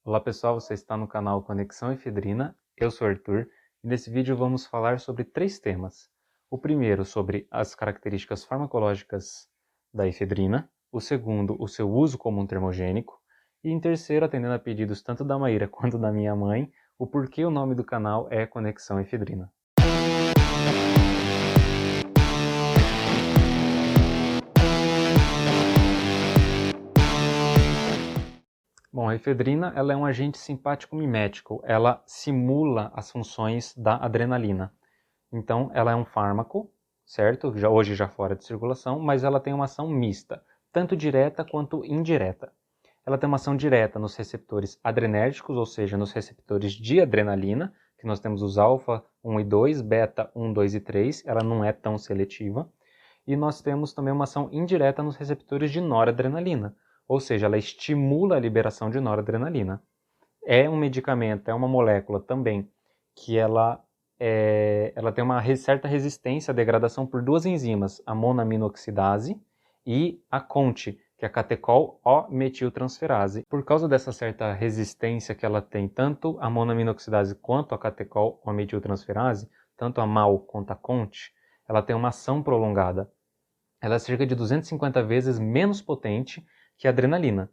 Olá pessoal, você está no canal Conexão Efedrina, eu sou Arthur e nesse vídeo vamos falar sobre três temas. O primeiro sobre as características farmacológicas da efedrina, o segundo, o seu uso como um termogênico e em terceiro, atendendo a pedidos tanto da Maíra quanto da minha mãe, o porquê o nome do canal é Conexão Efedrina. Bom, a efedrina ela é um agente simpático mimético, ela simula as funções da adrenalina. Então, ela é um fármaco, certo? Hoje já fora de circulação, mas ela tem uma ação mista, tanto direta quanto indireta. Ela tem uma ação direta nos receptores adrenérgicos, ou seja, nos receptores de adrenalina, que nós temos os alfa 1 e 2, beta 1, 2 e 3, ela não é tão seletiva. E nós temos também uma ação indireta nos receptores de noradrenalina, ou seja, ela estimula a liberação de noradrenalina. É um medicamento, é uma molécula também que ela tem uma certa resistência à degradação por duas enzimas, a monoaminoxidase e a CONT, que é a catecol-O-metiltransferase. Por causa dessa certa resistência que ela tem, tanto a monoaminoxidase quanto a catecol-O-metiltransferase, tanto a MAO quanto a CONT, ela tem uma ação prolongada. Ela é cerca de 250 vezes menos potente que a adrenalina.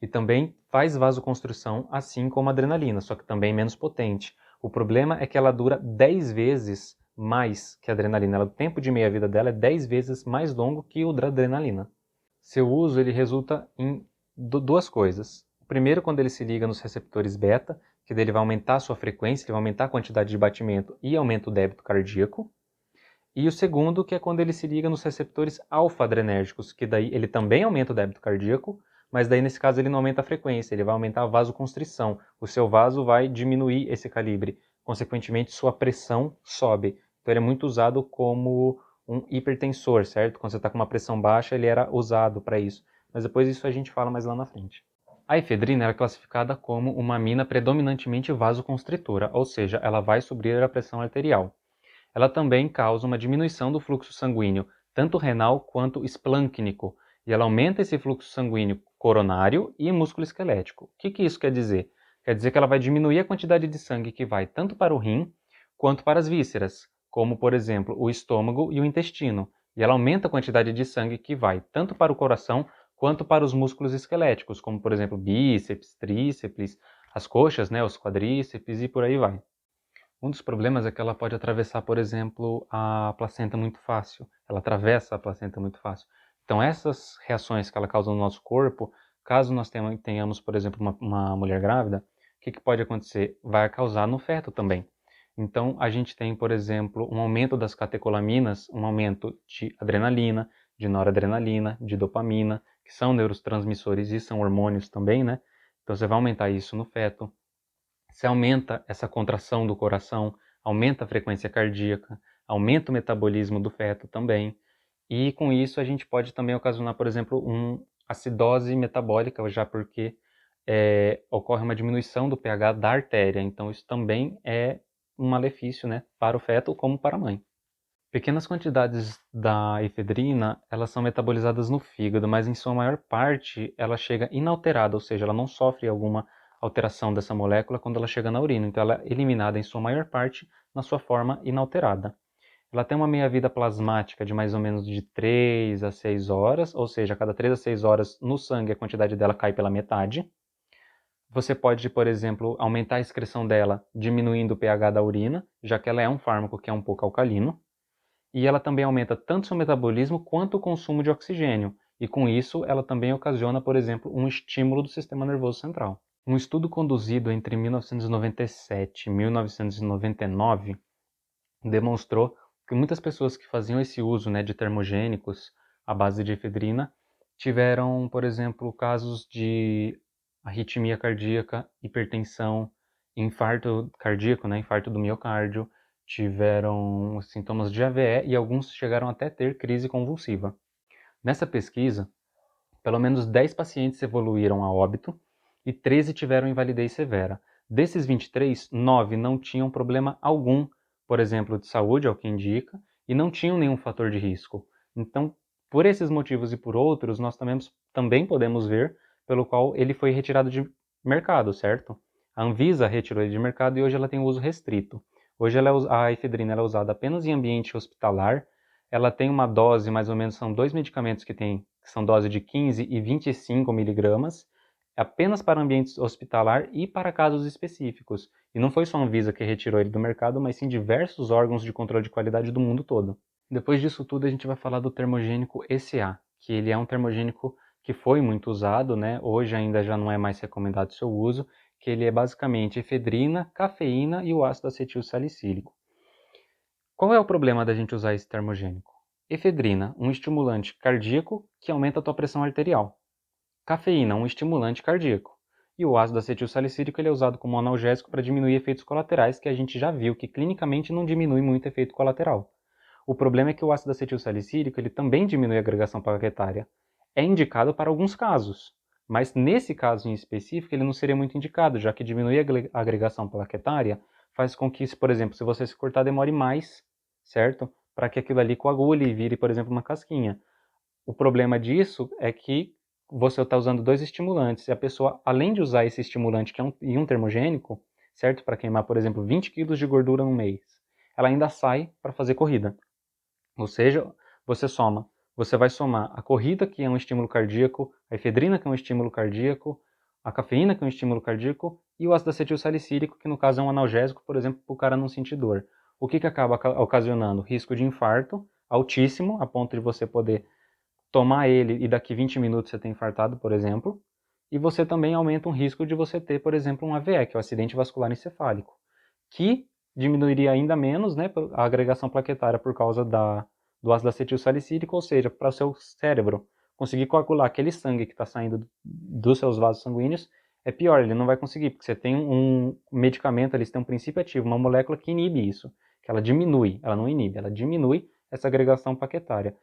E também faz vasoconstrição, assim como a adrenalina, só que também menos potente. O problema é que ela dura 10 vezes mais que a adrenalina. O tempo de meia-vida dela é 10 vezes mais longo que o da adrenalina. Seu uso ele resulta em duas coisas. O primeiro, quando ele se liga nos receptores beta, que ele vai aumentar a sua frequência, ele vai aumentar a quantidade de batimento e aumenta o débito cardíaco. E o segundo, que é quando ele se liga nos receptores alfa-adrenérgicos, que daí ele também aumenta o débito cardíaco, mas daí nesse caso ele não aumenta a frequência, ele vai aumentar a vasoconstrição. O seu vaso vai diminuir esse calibre, consequentemente sua pressão sobe. Então ele é muito usado como um hipertensor, certo? Quando você está com uma pressão baixa, ele era usado para isso. Mas depois isso a gente fala mais lá na frente. A efedrina é classificada como uma amina predominantemente vasoconstritora, ou seja, ela vai subir a pressão arterial. Ela também causa uma diminuição do fluxo sanguíneo, tanto renal quanto esplâncnico, e ela aumenta esse fluxo sanguíneo coronário e músculo esquelético. O que isso quer dizer? Quer dizer que ela vai diminuir a quantidade de sangue que vai tanto para o rim quanto para as vísceras, como, por exemplo, o estômago e o intestino. E ela aumenta a quantidade de sangue que vai tanto para o coração quanto para os músculos esqueléticos, como, por exemplo, bíceps, tríceps, as coxas, né, os quadríceps e por aí vai. Um dos problemas é que ela pode atravessar, por exemplo, a placenta muito fácil. Ela atravessa a placenta muito fácil. Então, essas reações que ela causa no nosso corpo, caso nós tenhamos, por exemplo, uma mulher grávida, o que pode acontecer? Vai causar no feto também. Então, a gente tem, por exemplo, um aumento das catecolaminas, um aumento de adrenalina, de noradrenalina, de dopamina, que são neurotransmissores e são hormônios também, né? Então, você vai aumentar isso no feto. Você aumenta essa contração do coração, aumenta a frequência cardíaca, aumenta o metabolismo do feto também. E com isso a gente pode também ocasionar, por exemplo, uma acidose metabólica, já porque ocorre uma diminuição do pH da artéria. Então isso também é um malefício, né, para o feto como para a mãe. Pequenas quantidades da efedrina, elas são metabolizadas no fígado, mas em sua maior parte ela chega inalterada, ou seja, ela não sofre alguma alteração dessa molécula quando ela chega na urina, então ela é eliminada em sua maior parte na sua forma inalterada. Ela tem uma meia-vida plasmática de mais ou menos de 3 a 6 horas, ou seja, a cada 3 a 6 horas no sangue a quantidade dela cai pela metade. Você pode, por exemplo, aumentar a excreção dela diminuindo o pH da urina, já que ela é um fármaco que é um pouco alcalino. E ela também aumenta tanto seu metabolismo quanto o consumo de oxigênio, e com isso ela também ocasiona, por exemplo, um estímulo do sistema nervoso central. Um estudo conduzido entre 1997 e 1999 demonstrou que muitas pessoas que faziam esse uso, né, de termogênicos à base de efedrina tiveram, por exemplo, casos de arritmia cardíaca, hipertensão, infarto cardíaco, né, infarto do miocárdio, tiveram sintomas de AVE e alguns chegaram até ter crise convulsiva. Nessa pesquisa, pelo menos 10 pacientes evoluíram a óbito e 13 tiveram invalidez severa. Desses 23, 9 não tinham problema algum, por exemplo, de saúde, ao que indica, e não tinham nenhum fator de risco. Então, por esses motivos e por outros, nós também podemos ver pelo qual ele foi retirado mercado, certo? A Anvisa retirou ele de mercado e hoje ela tem uso restrito. Hoje a efedrina ela é usada apenas em ambiente hospitalar. Ela tem uma dose, mais ou menos, são 2 medicamentos que são dose de 15 e 25 miligramas, apenas para ambiente hospitalar e para casos específicos. E não foi só a Anvisa que retirou ele do mercado, mas sim diversos órgãos de controle de qualidade do mundo todo. Depois disso tudo, a gente vai falar do termogênico ECA, que ele é um termogênico que foi muito usado, né? Hoje ainda já não é mais recomendado o seu uso, que ele é basicamente efedrina, cafeína e o ácido acetil salicílico. Qual é o problema da gente usar esse termogênico? Efedrina, um estimulante cardíaco que aumenta a tua pressão arterial. Cafeína, um estimulante cardíaco. E o ácido acetil salicílico ele é usado como analgésico para diminuir efeitos colaterais, que a gente já viu que clinicamente não diminui muito efeito colateral. O problema é que o ácido acetil salicílico ele também diminui a agregação plaquetária. É indicado para alguns casos, mas nesse caso em específico ele não seria muito indicado, já que diminuir a agregação plaquetária faz com que, por exemplo, se você se cortar, demore mais, certo? Para que aquilo ali coagule e vire, por exemplo, uma casquinha. O problema disso é que você está usando dois estimulantes e a pessoa, além de usar esse estimulante que é um termogênico, certo? Para queimar, por exemplo, 20 kg de gordura no mês, ela ainda sai para fazer corrida. Ou seja, você vai somar a corrida, que é um estímulo cardíaco, a efedrina, que é um estímulo cardíaco, a cafeína, que é um estímulo cardíaco, e o ácido acetil salicílico, que no caso é um analgésico, por exemplo, para o cara não sentir dor. O que acaba ocasionando? Risco de infarto altíssimo, a ponto de você poder tomar ele e daqui 20 minutos você ter infartado, por exemplo, e você também aumenta um risco de você ter, por exemplo, um AVE, que é o acidente vascular encefálico, que diminuiria ainda menos, né, a agregação plaquetária por causa do ácido acetil salicílico, ou seja, para o seu cérebro conseguir coagular aquele sangue que está saindo dos seus vasos sanguíneos, é pior, ele não vai conseguir, porque você tem um medicamento, eles têm um princípio ativo, uma molécula que inibe isso, que ela diminui, ela não inibe, ela diminui essa agregação plaquetária.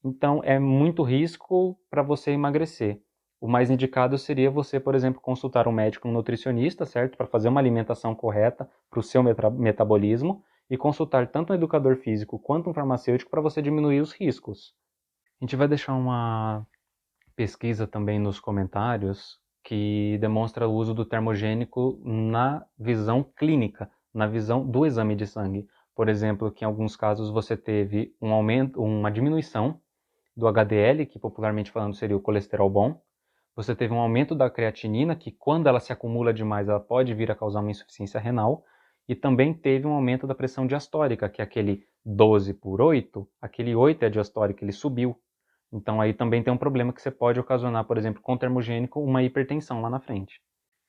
Então, é muito risco para você emagrecer. O mais indicado seria você, por exemplo, consultar um médico, um nutricionista, certo? Para fazer uma alimentação correta para o seu metabolismo e consultar tanto um educador físico quanto um farmacêutico para você diminuir os riscos. A gente vai deixar uma pesquisa também nos comentários que demonstra o uso do termogênico na visão clínica, na visão do exame de sangue. Por exemplo, que em alguns casos você teve um aumento, uma diminuição do HDL, que popularmente falando seria o colesterol bom. Você teve um aumento da creatinina, que quando ela se acumula demais, ela pode vir a causar uma insuficiência renal. E também teve um aumento da pressão diastólica, que é aquele 12 por 8, aquele 8 é diastólico, ele subiu. Então aí também tem um problema que você pode ocasionar, por exemplo, com termogênico, uma hipertensão lá na frente.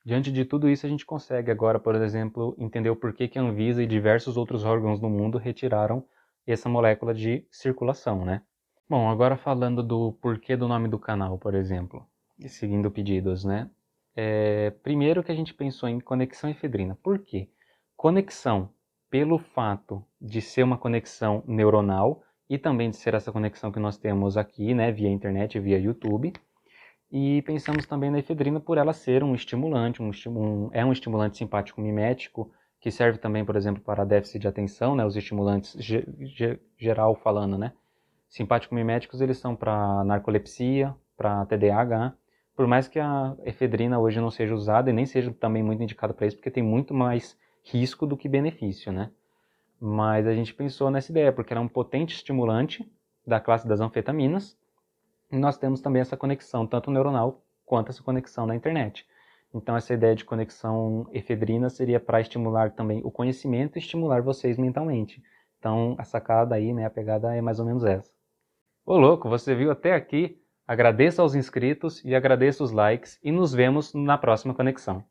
Diante de tudo isso, a gente consegue agora, por exemplo, entender o porquê que a Anvisa e diversos outros órgãos do mundo retiraram essa molécula de circulação, né? Bom, agora falando do porquê do nome do canal, por exemplo, e seguindo pedidos, né? Primeiro que a gente pensou em conexão efedrina. Por quê? Conexão, pelo fato de ser uma conexão neuronal e também de ser essa conexão que nós temos aqui, né, via internet, via YouTube. E pensamos também na efedrina por ela ser um estimulante, é um estimulante simpático mimético, que serve também, por exemplo, para déficit de atenção, né, os estimulantes geral falando, né? Simpático-miméticos eles são para narcolepsia, para TDAH, por mais que a efedrina hoje não seja usada e nem seja também muito indicada para isso, porque tem muito mais risco do que benefício, né? Mas a gente pensou nessa ideia, porque ela é um potente estimulante da classe das anfetaminas, e nós temos também essa conexão, tanto neuronal quanto essa conexão na internet. Então essa ideia de conexão efedrina seria para estimular também o conhecimento e estimular vocês mentalmente. Então a sacada aí, né, a pegada é mais ou menos essa. Ô louco, você viu até aqui? Agradeço aos inscritos e agradeço os likes e nos vemos na próxima conexão.